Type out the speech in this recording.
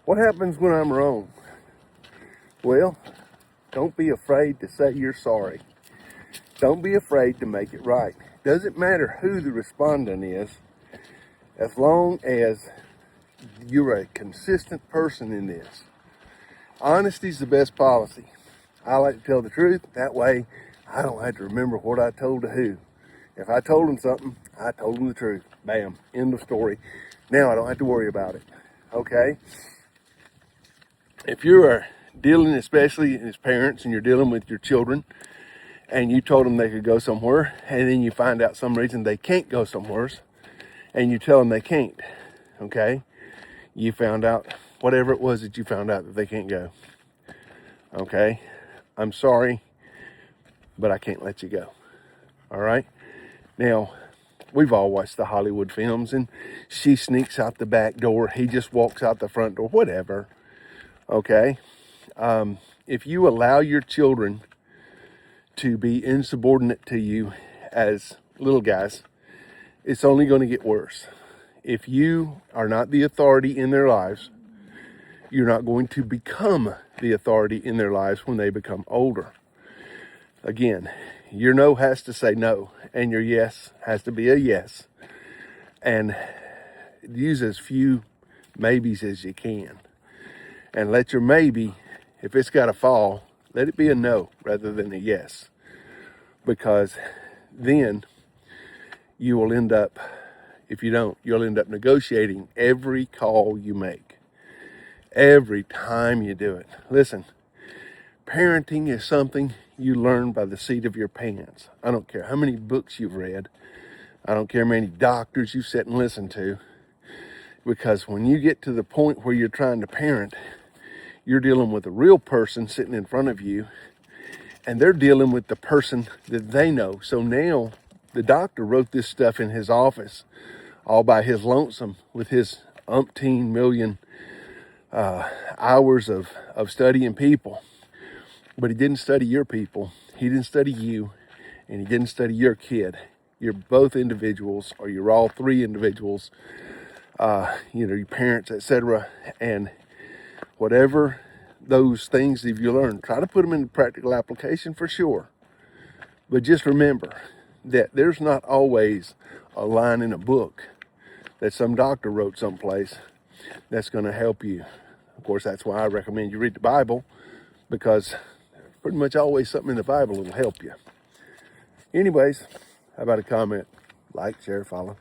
What happens when I'm wrong? Well, don't be afraid to say you're sorry. Don't be afraid to make it right. Doesn't matter who the respondent is, as long as you're a consistent person in this. Honesty is the best policy. I like to tell the truth. That way, I don't have to remember what I told to who. If I told them something, I told them the truth. Bam, end of story. Now I don't have to worry about it. Okay? If you are dealing, especially as parents, and you're dealing with your children, and you told them they could go somewhere, and then you find out some reason they can't go somewhere, and you tell them they can't, okay? You found out whatever it was that you found out that they can't go, okay? I'm sorry, but I can't let you go, all right? Now, we've all watched the Hollywood films, and she sneaks out the back door, he just walks out the front door, whatever, okay? If you allow your children to be insubordinate to you as little guys, it's only going to get worse. If you are not the authority in their lives, you're not going to become the authority in their lives when they become older. Again, your no has to say no, and your yes has to be a yes. And use as few maybes as you can. And let your maybe, if it's got to fall, let it be a no rather than a yes. Because then you will end up, if you don't, you'll end up negotiating every call you make. Every time you do it. Listen, parenting is something you learn by the seat of your pants. I don't care how many books you've read. I don't care how many doctors you sit and listen to. Because when you get to the point where you're trying to parent, you're dealing with a real person sitting in front of you, and they're dealing with the person that they know. So now the doctor wrote this stuff in his office all by his lonesome with his umpteen million hours of studying people. But he didn't study your people. He didn't study you, and he didn't study your kid. You're both individuals, or you're all three individuals, your parents, etc. And whatever those things that you learn, try to put them into practical application for sure. But just remember that there's not always a line in a book that some doctor wrote someplace that's going to help you. Of course, that's why I recommend you read the Bible, because pretty much always something in the Bible will help you. Anyways, how about a comment? Like, share, follow.